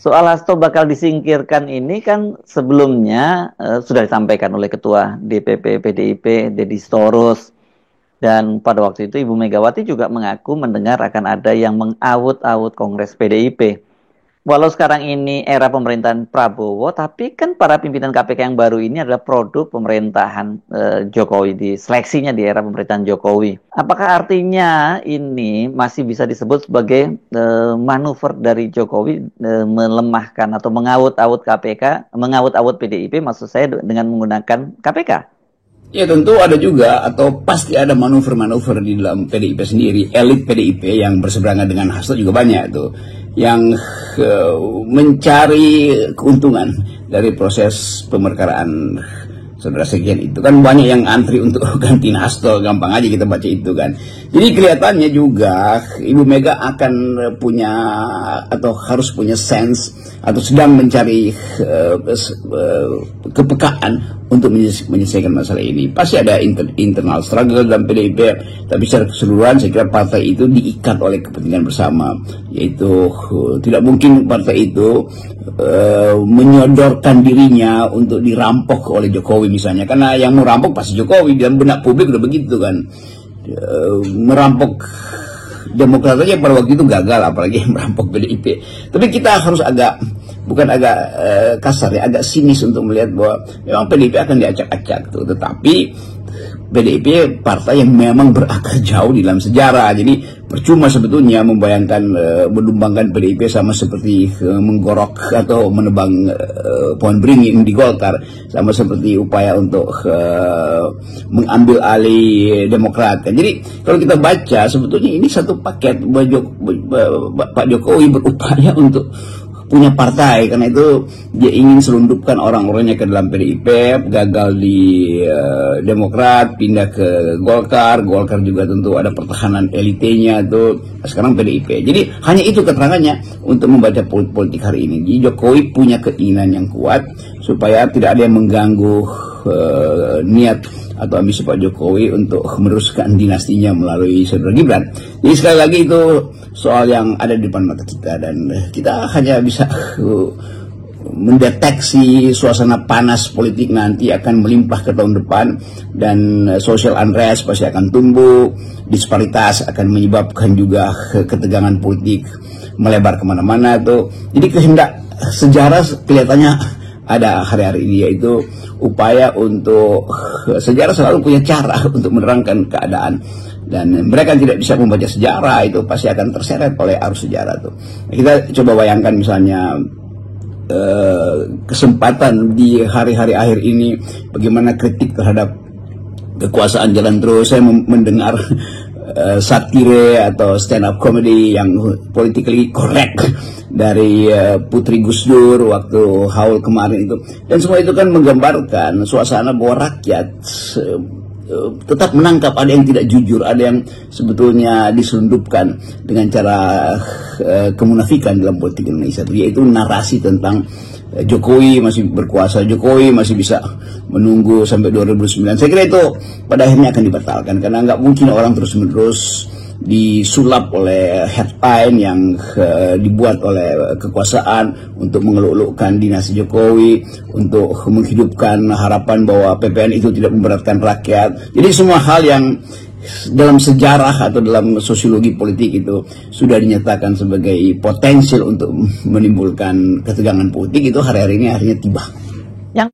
soal Hasto bakal disingkirkan ini kan sebelumnya sudah disampaikan oleh Ketua DPP PDIP Deddy Sitorus, dan pada waktu itu Ibu Megawati juga mengaku mendengar akan ada yang mengaut-aut Kongres PDIP. Walau sekarang ini era pemerintahan Prabowo, tapi kan para pimpinan KPK yang baru ini adalah produk pemerintahan Jokowi, di seleksinya di era pemerintahan Jokowi. Apakah artinya ini masih bisa disebut sebagai manuver dari Jokowi melemahkan atau mengaut-aut KPK, mengaut-aut PDIP, maksud saya dengan menggunakan KPK? Ya tentu ada juga, atau pasti ada manuver-manuver di dalam PDIP sendiri. Elit PDIP yang berseberangan dengan Hasto juga banyak tuh, yang mencari keuntungan dari proses pemerkaraan saudara sekian itu. Kan banyak yang antri untuk gantiin Hasto, gampang aja kita baca itu kan. Jadi kelihatannya juga Ibu Mega akan punya atau harus punya sense atau sedang mencari kepekaan untuk menyelesaikan masalah ini. Pasti ada internal struggle dalam PDIP, tapi secara keseluruhan saya kira partai itu diikat oleh kepentingan bersama, yaitu tidak mungkin partai itu menyodorkan dirinya untuk dirampok oleh Jokowi misalnya, karena yang mau rampok pasti Jokowi, dan benak publik udah begitu kan. Merampok Demokrat aja pada waktu itu gagal, apalagi merampok PDIP. Tapi kita harus bukan agak kasar ya, agak sinis untuk melihat bahwa memang PDIP akan diacak-acak tuh. Tetapi PDIP partai yang memang berakar jauh di dalam sejarah. Jadi percuma sebetulnya membayangkan menumbangkan PDIP sama seperti menggorok atau menebang pohon beringin di Golkar, sama seperti upaya untuk mengambil alih Demokrat. Jadi kalau kita baca sebetulnya ini satu paket. Pak Jokowi berupaya untuk punya partai, karena itu dia ingin selundupkan orang-orangnya ke dalam PDIP, gagal di Demokrat, pindah ke Golkar juga tentu ada pertahanan elitenya tuh, sekarang PDIP. Jadi hanya itu keterangannya untuk membaca politik hari ini. Jadi Jokowi punya keinginan yang kuat supaya tidak ada yang mengganggu niat atau ambisi Pak Jokowi untuk meneruskan dinastinya melalui saudara Gibran. Jadi sekali lagi itu soal yang ada di depan mata kita, dan kita hanya bisa mendeteksi suasana panas politik nanti akan melimpah ke tahun depan, dan social unrest pasti akan tumbuh, disparitas akan menyebabkan juga ketegangan politik melebar kemana-mana tuh. Jadi kehendak sejarah kelihatannya ada hari-hari ini, yaitu upaya untuk sejarah selalu punya cara untuk menerangkan keadaan, dan mereka tidak bisa membaca sejarah itu pasti akan terseret oleh arus sejarah tuh. Kita coba bayangkan misalnya kesempatan di hari-hari akhir ini, bagaimana kritik terhadap kekuasaan jalan terus. Saya mendengar satire atau stand up comedy yang politically correct dari Putri Gus Dur waktu haul kemarin itu, dan semua itu kan menggambarkan suasana bahwa rakyat tetap menangkap ada yang tidak jujur, ada yang sebetulnya diselundupkan dengan cara kemunafikan dalam politik Indonesia, yaitu narasi tentang Jokowi masih berkuasa, Jokowi masih bisa menunggu sampai 2009. Saya kira itu pada akhirnya akan dibatalkan, karena nggak mungkin orang terus-menerus disulap oleh headline yang dibuat oleh kekuasaan untuk mengeluk-elukkan dinasti Jokowi, untuk menghidupkan harapan bahwa PPN itu tidak memberatkan rakyat. Jadi semua hal yang dalam sejarah atau dalam sosiologi politik itu sudah dinyatakan sebagai potensial untuk menimbulkan ketegangan politik, itu hari-hari ini akhirnya tiba.